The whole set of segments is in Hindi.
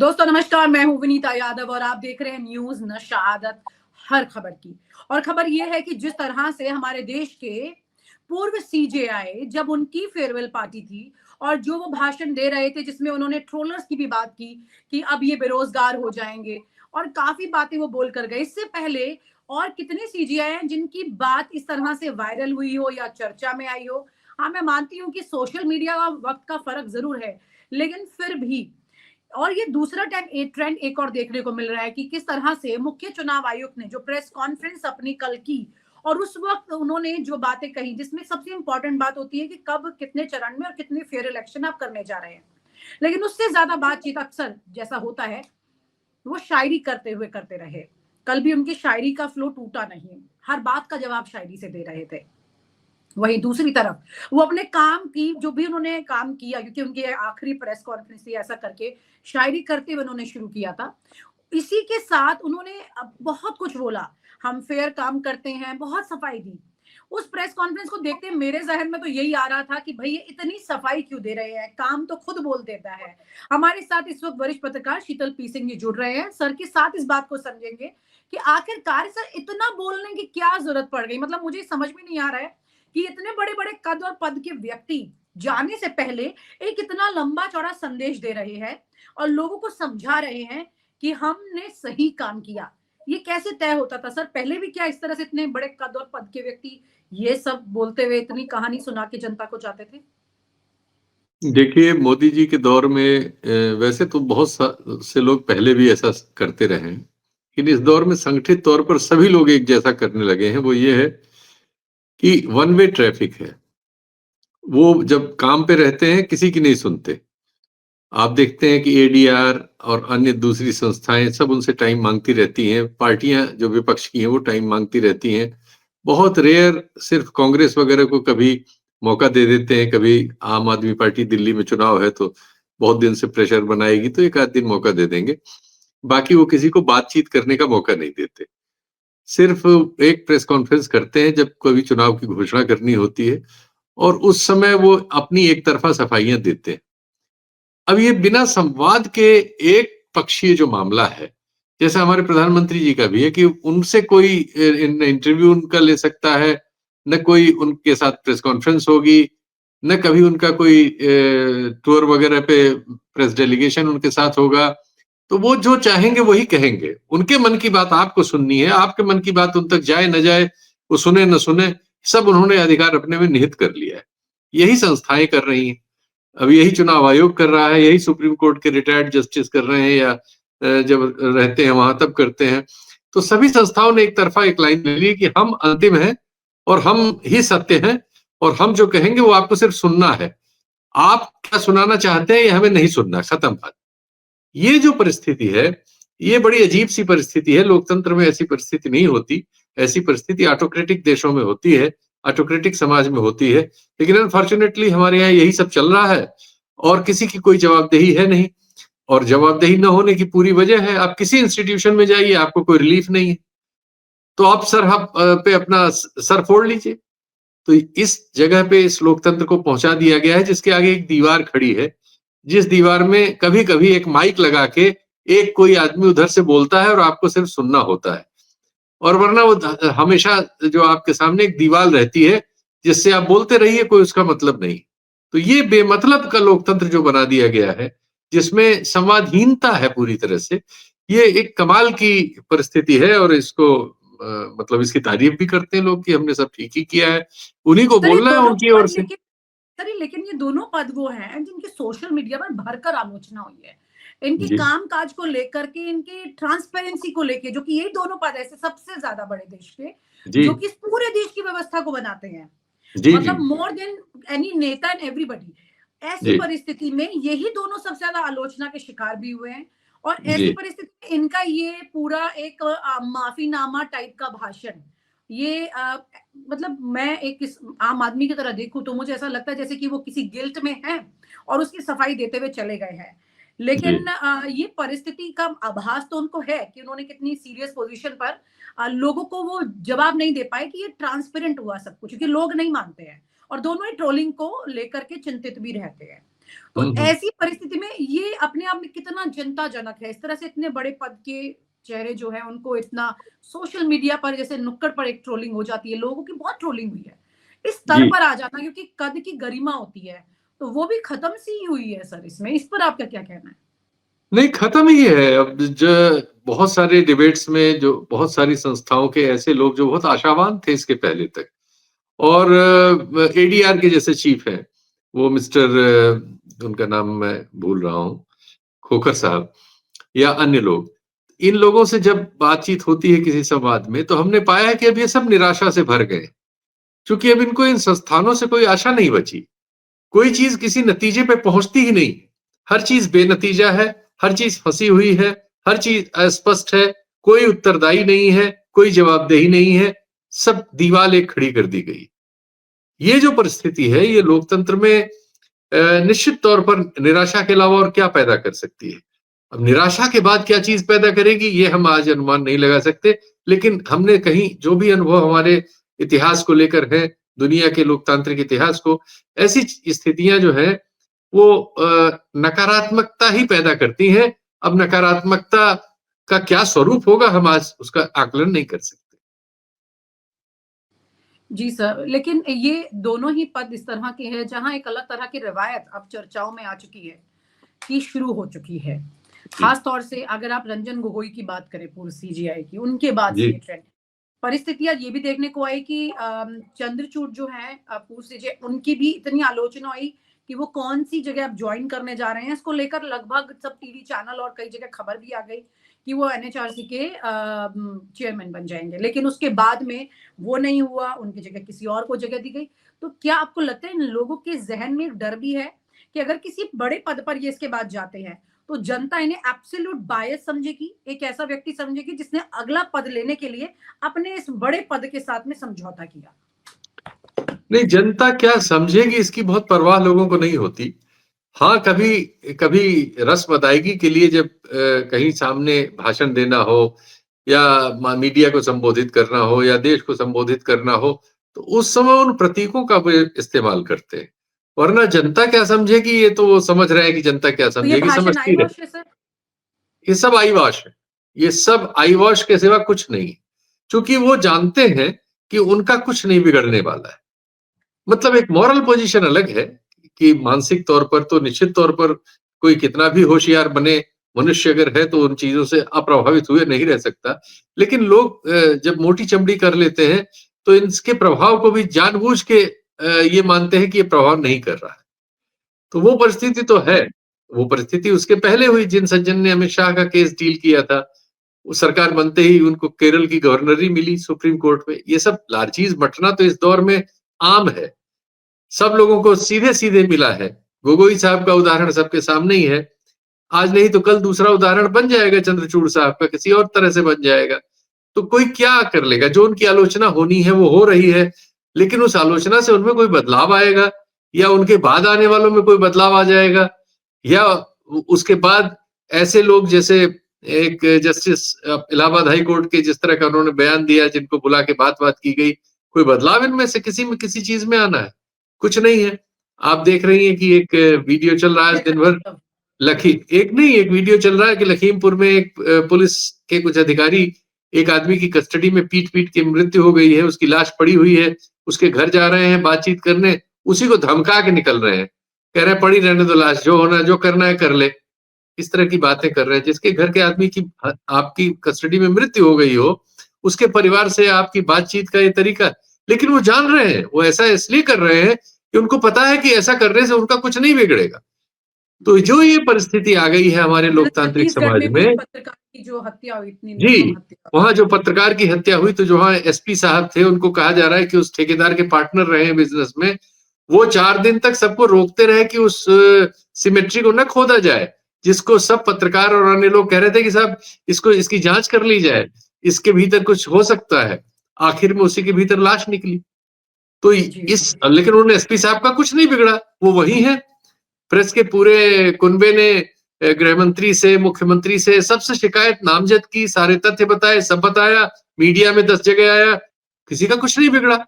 दोस्तों नमस्कार, मैं हूं विनीता यादव और आप देख रहे हैं न्यूज नशा आदत हर खबर की। और खबर यह है कि जिस तरह से हमारे देश के पूर्व सीजेआई जब उनकी फेयरवेल पार्टी थी और जो वो भाषण दे रहे थे जिसमें उन्होंने ट्रोलर्स की भी बात की कि अब ये बेरोजगार हो जाएंगे और काफी बातें वो बोल कर गए। इससे पहले और कितने सीजेआई हैं जिनकी बात इस तरह से वायरल हुई हो या चर्चा में आई हो। हाँ, मैं मानती हूँ कि सोशल मीडिया का वक्त का फर्क जरूर है, लेकिन फिर भी। और ये दूसरा ट्रेंड एक और देखने को मिल रहा है कि किस तरह से मुख्य चुनाव आयुक्त ने जो प्रेस कॉन्फ्रेंस अपनी कल की और उस वक्त उन्होंने जो बातें कही, जिसमें सबसे इंपॉर्टेंट बात होती है कि कब कितने चरण में और कितने फेयर इलेक्शन आप करने जा रहे हैं, लेकिन उससे ज्यादा बातचीत अक्सर जैसा होता है वो शायरी करते हुए करते रहे। कल भी उनकी शायरी का फ्लो टूटा नहीं, हर बात का जवाब शायरी से दे रहे थे। वहीं दूसरी तरफ वो अपने काम की जो भी उन्होंने काम किया, क्योंकि उनकी आखिरी प्रेस कॉन्फ्रेंस थी, ऐसा करके शायरी करते हुए उन्होंने शुरू किया था। इसी के साथ उन्होंने बहुत कुछ बोला, हम फेयर काम करते हैं, बहुत सफाई दी। उस प्रेस कॉन्फ्रेंस को देखते मेरे जहन में तो यही आ रहा था कि भाई ये इतनी सफाई क्यों दे रहे हैं, काम तो खुद बोल देता है। हमारे साथ इस वक्त वरिष्ठ पत्रकार शीतल पी सिंह जी जुड़ रहे हैं। सर के साथ इस बात को समझेंगे कि आखिरकार सर इतना बोलने की क्या जरूरत पड़ गई। मतलब मुझे समझ में नहीं आ रहा है कि इतने बड़े बड़े कद और पद के व्यक्ति जाने से पहले एक इतना लंबा चौड़ा संदेश दे रहे हैं और लोगों को समझा रहे हैं कि हमने सही काम किया। ये कैसे तय होता था सर? पहले भी क्या इस तरह से इतने बड़े कद और पद के व्यक्ति ये सब बोलते हुए इतनी कहानी सुना के जनता को जाते थे? देखिए, मोदी जी के दौर में वैसे तो बहुत से लोग पहले भी ऐसा करते रहे हैं, लेकिन इस दौर में संगठित तौर पर सभी लोग एक जैसा करने लगे हैं। वो ये है कि वन वे ट्रैफिक है। वो जब काम पे रहते हैं किसी की नहीं सुनते। आप देखते हैं कि एडीआर और अन्य दूसरी संस्थाएं सब उनसे टाइम मांगती रहती हैं। पार्टियां जो विपक्ष की हैं वो टाइम मांगती रहती हैं। बहुत रेयर सिर्फ कांग्रेस वगैरह को कभी मौका दे देते हैं। कभी आम आदमी पार्टी दिल्ली में चुनाव है तो बहुत दिन से प्रेशर बनाएगी तो एक आध दिन मौका दे देंगे। बाकी वो किसी को बातचीत करने का मौका नहीं देते। सिर्फ एक प्रेस कॉन्फ्रेंस करते हैं जब कभी चुनाव की घोषणा करनी होती है और उस समय वो अपनी एक तरफा सफाइयां देते हैं। अब ये बिना संवाद के एक पक्षीय जो मामला है, जैसे हमारे प्रधानमंत्री जी का भी है कि उनसे कोई इंटरव्यू उनका ले सकता है, न कोई उनके साथ प्रेस कॉन्फ्रेंस होगी, न कभी उनका कोई टूर वगैरह पे प्रेस डेलीगेशन उनके साथ होगा। तो वो जो चाहेंगे वही कहेंगे। उनके मन की बात आपको सुननी है, आपके मन की बात उन तक जाए न जाए, वो सुने न सुने, सब उन्होंने अधिकार अपने में निहित कर लिया है। यही संस्थाएं कर रही हैं। अब यही चुनाव आयोग कर रहा है, यही सुप्रीम कोर्ट के रिटायर्ड जस्टिस कर रहे हैं या जब रहते हैं वहां तब करते हैं। तो सभी संस्थाओं ने एक तरफा एक लाइन ले ली कि हम अंतिम हैं और हम ही सत्य हैं और हम जो कहेंगे वो आपको सिर्फ सुनना है। आप क्या सुनाना चाहते हैं ये हमें नहीं सुनना, खत्म बात। ये जो परिस्थिति है, ये बड़ी अजीब सी परिस्थिति है। लोकतंत्र में ऐसी परिस्थिति नहीं होती। ऐसी परिस्थिति ऑटोक्रेटिक देशों में होती है, ऑटोक्रेटिक समाज में होती है। लेकिन अनफॉर्चुनेटली हमारे यहाँ यही सब चल रहा है और किसी की कोई जवाबदेही है नहीं। और जवाबदेही न होने की पूरी वजह है, आप किसी इंस्टीट्यूशन में जाइए, आपको कोई रिलीफ नहीं है, तो आप सरहद पे अपना सर फोड़ लीजिए। तो इस जगह पे इस लोकतंत्र को पहुंचा दिया गया है जिसके आगे एक दीवार खड़ी है, जिस दीवार में कभी कभी एक माइक लगा के एक कोई आदमी उधर से बोलता है और आपको सिर्फ सुनना होता है। और वरना वो हमेशा जो आपके सामने एक दीवार रहती है जिससे आप बोलते रहिए, कोई उसका मतलब नहीं। तो ये बेमतलब का लोकतंत्र जो बना दिया गया है, जिसमें संवादहीनता है पूरी तरह से, ये एक कमाल की परिस्थिति है। और इसको मतलब इसकी तारीफ भी करते हैं लोग कि हमने सब ठीक ही किया है। उन्हीं को सर ये बोलना है दोनों उनकी ओर पद से। लेकिन सर लेकिन ये दोनों पद वो हैं जिनकी सोशल मीडिया पर भरकर आलोचना हुई है। इनके जी काम काज को लेकर के, इनकी ट्रांसपेरेंसी को लेके, जो कि यही दोनों पद ऐसे सबसे ज्यादा बड़े देश के जी जो कि इस पूरे देश की व्यवस्था को बनाते हैं, जी जी मतलब मोर देन एनी नेता एंड एवरीबॉडी। ऐसी जी परिस्थिति में यही दोनों सबसे ज्यादा आलोचना के शिकार भी हुए हैं। और जी ऐसी परिस्थिति में इनका ये पूरा एक माफीनामा टाइप का भाषण, ये मतलब मैं एक आम आदमी की तरह देखूं तो मुझे ऐसा लगता है जैसे कि वो किसी गिल्ट में हैं और उसकी सफाई देते हुए चले गए हैं। जी लेकिन ये परिस्थिति का आभास तो उनको है कि उन्होंने कितनी सीरियस पोजीशन पर लोगों को वो जवाब नहीं दे पाए कि ये ट्रांसपेरेंट हुआ सब कुछ, क्योंकि लोग नहीं मानते हैं और दोनों ही ट्रोलिंग को लेकर के चिंतित भी रहते हैं। तो हम्म। ऐसी परिस्थिति में ये अपने आप में कितना जनताजनक है, इस तरह से इतने बड़े पद के चेहरे जो है उनको इतना सोशल मीडिया पर जैसे नुक्कड़ पर एक ट्रोलिंग हो जाती है, लोगों की बहुत ट्रोलिंग हुई है इस स्तर जी पर आ जाना, क्योंकि कद की गरिमा होती है तो वो भी खत्म सी हुई है सर। इसमें इस पर आपका क्या कहना है? नहीं, खत्म ही है अब। जो बहुत सारे डिबेट्स में जो बहुत सारी संस्थाओं के ऐसे लोग जो बहुत आशावान थे इसके पहले तक, और एडीआर के जैसे चीफ हैं, वो मिस्टर उनका नाम मैं भूल रहा हूँ, खोखर साहब या अन्य लोग, इन लोगों से जब बातचीत होती है किसी संवाद में, तो हमने पाया है कि अब ये सब निराशा से भर गए, क्योंकि अब इनको इन संस्थानों से कोई आशा नहीं बची। कोई चीज किसी नतीजे पे पहुंचती ही नहीं, हर चीज बेनतीजा है, हर चीज फंसी हुई है, हर चीज अस्पष्ट है, कोई उत्तरदायी नहीं है, कोई जवाबदेही नहीं है, सब दीवार एक खड़ी कर दी गई। ये जो परिस्थिति है, ये लोकतंत्र में निश्चित तौर पर निराशा के अलावा और क्या पैदा कर सकती है। अब निराशा के बाद क्या चीज पैदा करेगी, ये हम आज अनुमान नहीं लगा सकते, लेकिन हमने कहीं जो भी अनुभव हमारे इतिहास को लेकर है, दुनिया के लोकतांत्रिक इतिहास को, ऐसी स्थितियां जो है वो नकारात्मकता ही पैदा करती हैं। अब नकारात्मकता का क्या स्वरूप होगा, हम आज उसका आकलन नहीं कर सकते। जी सर, लेकिन ये दोनों ही पद इस तरह के हैं जहां एक अलग तरह की रिवायत अब चर्चाओं में आ चुकी है कि शुरू हो चुकी है। जी खास तौर से अगर आप रंजन गोगोई की बात करें, पूर्व सीजेआई की, उनके बाद से जी ये ट्रेंड, परिस्थितियां ये भी देखने को आई कि चंद्रचूड़ जो है पूर्व सीजे, उनकी भी इतनी आलोचना हुई कि वो कौन सी जगह अब ज्वाइन करने जा रहे हैं। इसको लेकर लगभग सब टीवी चैनल और कई जगह खबर भी आ गई कि वो एनएचआरसी के चेयरमैन बन जाएंगे, लेकिन उसके बाद में वो नहीं हुआ, उनकी जगह किसी और को जगह दी गई। तो क्या आपको लगता है इन लोगों के जहन में एक डर भी है कि अगर किसी बड़े पद पर ये इसके बाद जाते हैं तो जनता इन्हें एब्सोल्यूट बायस समझेगी, एक ऐसा व्यक्ति समझेगी जिसने अगला पद लेने के लिए अपने इस बड़े पद के साथ में समझौता किया? नहीं, जनता क्या समझेगी इसकी बहुत परवाह लोगों को नहीं होती। हाँ, कभी कभी रस्म अदायगी के लिए जब कहीं सामने भाषण देना हो या मीडिया को संबोधित करना हो या देश को संबोधित करना हो, तो उस समय उन प्रतीकों का वे इस्तेमाल करते हैं। वरना जनता क्या समझेगी, ये तो वो समझ रहे हैं कि जनता क्या तो ये समझेगी, भाषण आई समझती रहे। वॉश है सर? ये सब आई वॉश है, ये सब आई वॉश के सिवा कुछ नहीं, क्योंकि वो जानते हैं कि उनका कुछ नहीं बिगड़ने वाला है। मतलब एक मॉरल पोजीशन अलग है कि मानसिक तौर पर तो निश्चित तौर पर कोई कितना भी होशियार बने, मनुष्य अगर है तो उन चीजों से अप्रभावित हुए नहीं रह सकता। लेकिन लोग जब मोटी चमड़ी कर लेते हैं तो इसके प्रभाव को भी जानबूझ के ये मानते हैं कि ये प्रभाव नहीं कर रहा है। तो वो परिस्थिति तो है। वो परिस्थिति उसके पहले हुई, जिन सज्जन ने अमित शाह का केस डील किया था, वो सरकार बनते ही उनको केरल की गवर्नरी मिली सुप्रीम कोर्ट में। ये सब लालचीज बंटना तो इस दौर में आम है, सब लोगों को सीधे-सीधे मिला है। गोगोई साहब का उदाहरण सबके सामने ही है। आज नहीं तो कल दूसरा उदाहरण बन जाएगा चंद्रचूड़ साहब का, किसी और तरह से बन जाएगा। तो कोई क्या कर लेगा? जो उनकी आलोचना होनी है वो हो रही है, लेकिन उस आलोचना से उनमें कोई बदलाव आएगा या उनके बाद आने वालों में कोई बदलाव आ जाएगा, या उसके बाद ऐसे लोग जैसे एक जस्टिस इलाहाबाद हाई कोर्ट के जिस तरह का उन्होंने बयान दिया, जिनको बुला के बात-वात की गई, कोई बदलाव इनमें से किसी में किसी चीज में आना है? कुछ नहीं है। आप देख रही हैं कि एक वीडियो चल रहा है दिन भर, लखी एक नहीं, एक वीडियो चल रहा है कि लखीमपुर में एक पुलिस के कुछ अधिकारी एक आदमी की कस्टडी में पीट-पीट के मृत्यु हो गई है, उसकी लाश पड़ी हुई है, उसके घर जा रहे हैं बातचीत करने, उसी को धमका के निकल रहे हैं। कह रहे हैं पड़ी रहने दो लाश, जो होना जो करना है कर ले। इस तरह की बातें कर रहे हैं। जिसके घर के आदमी की आपकी कस्टडी में मृत्यु हो गई हो, उसके परिवार से आपकी बातचीत का ये तरीका, लेकिन वो जान रहे हैं, वो ऐसा इसलिए कर रहे हैं कि उनको पता है कि ऐसा करने से उनका कुछ नहीं बिगड़ेगा। तो जो ये परिस्थिति आ गई है हमारे इधर लोकतांत्रिक छत्तीसगढ़ समाज में भी में, एक पत्रकार की जो हत्या हुई, इतनी निर्मम जी, हत्या। वहाँ जो पत्रकार की हत्या हुई, तो जो वहाँ एसपी साहब थे, उनको कहा जा रहा है कि उस ठेकेदार के पार्टनर रहे हैं बिज़नेस में, वो 4 दिन तक सबको रोकते रहे कि उस सिमेट्री को ना खोदा जाए, जिसको सब पत्रकार और अन्य लोग कह रहे थे कि साहब इसको इसकी जाँच कर ली जाए, इसके भीतर कुछ हो सकता है। आखिर में उसी के भीतर लाश निकली। तो जी, इस लेकिन उन्होंने एसपी साहब का कुछ नहीं बिगड़ा, वो वही हैं। प्रेस के पूरे कुनबे ने गृह मंत्री से, मुख्यमंत्री से, सबसे शिकायत नामजद की, सारे तथ्य बताए, सब बताया, मीडिया में 10 जगह आया, किसी का कुछ नहीं बिगड़ा।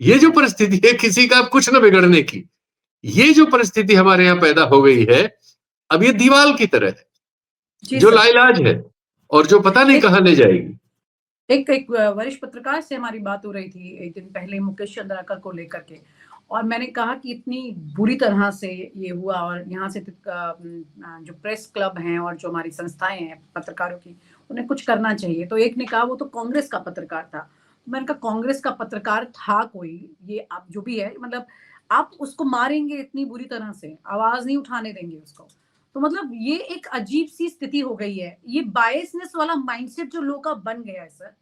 ये जो परिस्थिति है किसी का कुछ न बिगड़ने की, ये जो परिस्थिति हमारे यहाँ पैदा हो गई है, अब ये दीवार की तरह है, जी जो सर। लाइलाज है और जो पता नहीं एक कहाँ ले जाएगी। एक वरिष्ठ पत्रकार से हमारी बात हो रही थी एक दिन पहले मुकेश चंद्राकर को लेकर के, और मैंने कहा कि इतनी बुरी तरह से ये हुआ, और यहाँ से जो प्रेस क्लब हैं और जो हमारी संस्थाएं हैं पत्रकारों की, उन्हें कुछ करना चाहिए। तो एक ने कहा वो तो कांग्रेस का पत्रकार था। मैंने कहा कांग्रेस का पत्रकार था कोई, ये आप जो भी है, मतलब आप उसको मारेंगे इतनी बुरी तरह से, आवाज नहीं उठाने देंगे उसको। तो मतलब ये एक अजीब सी स्थिति हो गई है। ये बायसनेस वाला माइंडसेट जो लोगों का बन गया है सर,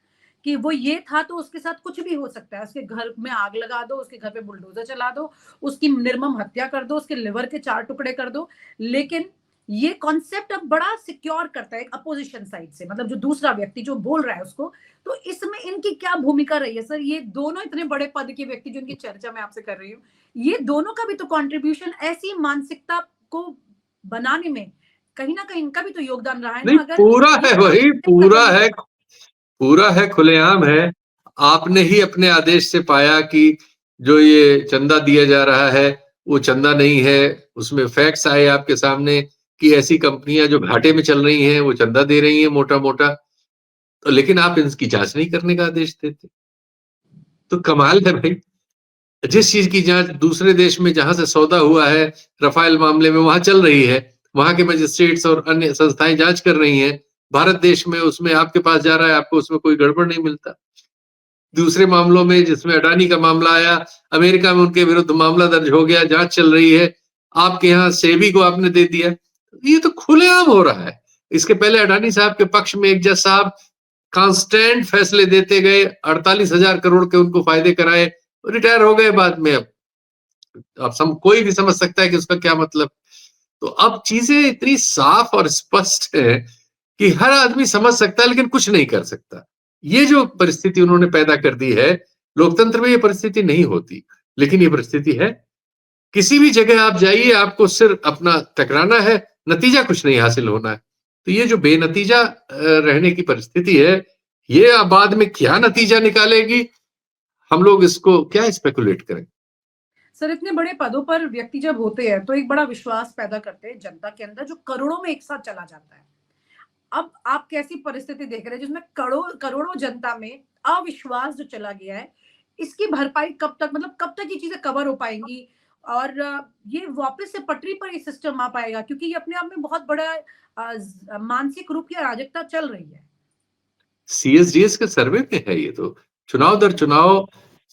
कि वो ये था तो उसके साथ कुछ भी हो सकता है। उसके घर में आग लगा दो, उसके घर पे बुलडोजर चला दो, उसकी निर्मम हत्या कर दो, उसके लिवर के 4 टुकड़े कर दो। लेकिन ये कॉन्सेप्ट अब बड़ा सिक्योर करता है एक अपोजिशन साइड से, मतलब जो दूसरा व्यक्ति जो बोल रहा है उसको। तो इसमें इनकी क्या भूमिका रही है सर? ये दोनों इतने बड़े पद के व्यक्ति जिनकी चर्चा मैं आपसे कर रही हूँ, ये दोनों का भी तो कंट्रीब्यूशन ऐसी मानसिकता को बनाने में कहीं ना कहीं इनका भी तो योगदान रहा है नहीं, ना। अगर पूरा ये है, वही पूरा है, पूरा है, खुलेआम है। आपने ही अपने आदेश से पाया कि जो ये चंदा दिया जा रहा है वो चंदा नहीं है। उसमें फैक्ट्स आए आपके सामने कि ऐसी कंपनियां जो घाटे में चल रही हैं वो चंदा दे रही हैं मोटा मोटा, तो लेकिन आप इसकी जांच नहीं करने का आदेश देते। तो कमाल है भाई। जिस चीज की जांच दूसरे देश में जहां से सौदा हुआ है रफाल मामले में वहां चल रही है, वहां के मजिस्ट्रेट्स और अन्य संस्थाएं जांच कर रही हैं, भारत देश में उसमें आपके पास जा रहा है, आपको उसमें कोई गड़बड़ नहीं मिलता। दूसरे मामलों में जिसमें अडानी का मामला आया, अमेरिका में उनके विरुद्ध मामला दर्ज हो गया, जांच चल रही है, आपके यहाँ सेबी को आपने दे दिया। ये तो खुलेआम हो रहा है। इसके पहले अडानी साहब के पक्ष में एक जज साहब कांस्टेंट फैसले देते गए, 48,000 करोड़ के उनको फायदे कराए, रिटायर हो गए बाद में। अब कोई भी समझ सकता है कि उसका क्या मतलब। तो अब चीजें इतनी साफ और स्पष्ट है कि हर आदमी समझ सकता है लेकिन कुछ नहीं कर सकता। ये जो परिस्थिति उन्होंने पैदा कर दी है, लोकतंत्र में ये परिस्थिति नहीं होती, लेकिन ये परिस्थिति है। किसी भी जगह आप जाइए, आपको सिर्फ अपना टकराना है, नतीजा कुछ नहीं हासिल होना है। तो ये जो बेनतीजा रहने की परिस्थिति है, ये अब बाद में क्या नतीजा निकालेगी, हम लोग इसको क्या स्पेकुलेट करें। सर इतने बड़े पदों पर व्यक्ति जब होते हैं तो एक बड़ा विश्वास पैदा करते हैं जनता के अंदर, जो करोड़ों में एक साथ चला जाता है। अब आप कैसी परिस्थिति देख रहे हैं जिसमें करोड़ों जनता में अविश्वास जो चला गया है, इसकी भरपाई कब तक, मतलब कब तक ये चीजें कवर हो पाएंगी, और ये वापस से पटरी पर ये सिस्टम आ पाएगा? क्योंकि ये अपने आप में बहुत बड़ा मानसिक रूप की अराजकता चल रही है। सीएसडीएस के सर्वे में है ये तो। चुनाव दर चुनाव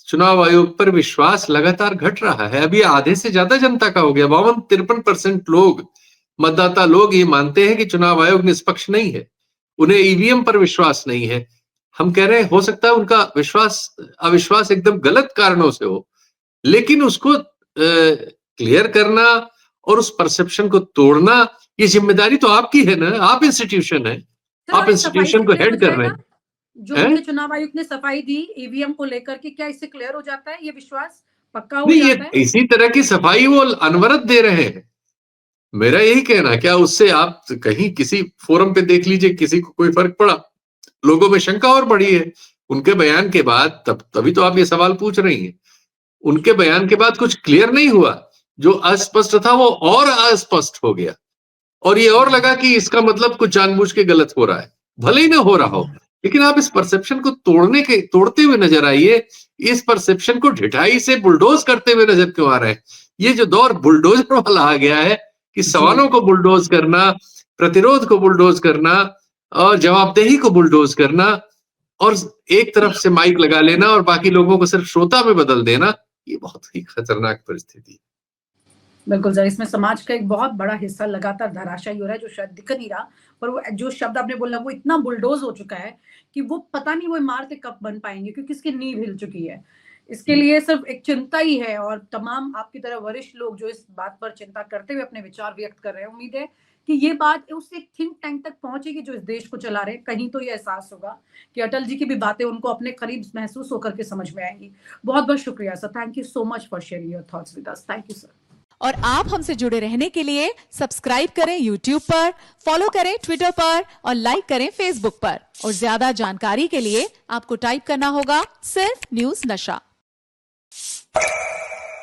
चुनाव आयोग पर विश्वास लगातार घट रहा है। अभी आधे से ज्यादा जनता का हो गया, 52-53% लोग, मतदाता लोग ये मानते हैं कि चुनाव आयोग निष्पक्ष नहीं है। उन्हें ईवीएम पर विश्वास नहीं है। हम कह रहे हैं हो सकता है उनका अविश्वास एकदम गलत कारणों से हो, लेकिन उसको क्लियर करना और उस परसेप्शन को तोड़ना, ये जिम्मेदारी तो आपकी है ना। आप इंस्टीट्यूशन है, आप इंस्टीट्यूशन को हेड कर रहे हैं। जो मुख्य चुनाव आयुक्त ने सफाई दी ईवीएम को लेकर के, क्या इससे क्लियर हो जाता है, ये विश्वास पक्का हो नहीं, जाता है? ये इसी तरह की सफाई वो अनवरत दे रहे हैं। मेरा यही कहना, क्या उससे आप कहीं किसी फोरम पे देख लीजिए, किसी को कोई फर्क पड़ा? लोगों में शंका और बढ़ी है उनके बयान के बाद। तभी तो आप ये सवाल पूछ रही हैं। उनके बयान के बाद कुछ क्लियर नहीं हुआ, जो अस्पष्ट था वो और अस्पष्ट हो गया, और ये और लगा कि इसका मतलब कुछ जानबूझ के गलत हो रहा है। भले ही ना हो रहा हो, लेकिन आप इस परसेप्शन को तोड़ते हुए नजर आइए। इस परसेप्शन को ढिठाई से बुलडोज करते हुए नजर क्यों आ रहे हैं? ये जो दौर बुलडोजर वाला आ गया है कि सवालों को बुलडोज करना, प्रतिरोध को बुलडोज करना और जवाबदेही को बुलडोज करना, और एक तरफ से माइक लगा लेना और बाकी लोगों को सिर्फ श्रोता में बदल देना, ये बहुत ही खतरनाक परिस्थिति है। बिल्कुल सर, इसमें समाज का एक बहुत बड़ा हिस्सा लगातार धराशायी हो रहा है, जो शायद दिख नहीं रहा, पर वो जो शब्द आपने बोला वो इतना बुलडोज हो चुका है कि वो पता नहीं वो इमारतें कब बन पाएंगे, क्योंकि इसकी नींव हिल चुकी है। इसके लिए सिर्फ एक चिंता ही है, और तमाम आपकी तरह वरिष्ठ लोग जो इस बात पर चिंता करते हुए अपने विचार व्यक्त कर रहे हैं, उम्मीद है कि ये बात उस एक थिंक टैंक तक पहुंचेगी जो इस देश को चला रहे हैं। कहीं तो ये एहसास होगा कि अटल जी की भी बातें उनको अपने करीब महसूस होकर के समझ में आएंगी। बहुत बहुत शुक्रिया sir, thank you so much for sharing your thoughts with us. Thank you sir. और आप हमसे जुड़े रहने के लिए सब्सक्राइब करें YouTube पर, फॉलो करें Twitter पर और लाइक करें Facebook पर। और ज्यादा जानकारी के लिए आपको टाइप करना होगा सिर्फ न्यूज़ नशा।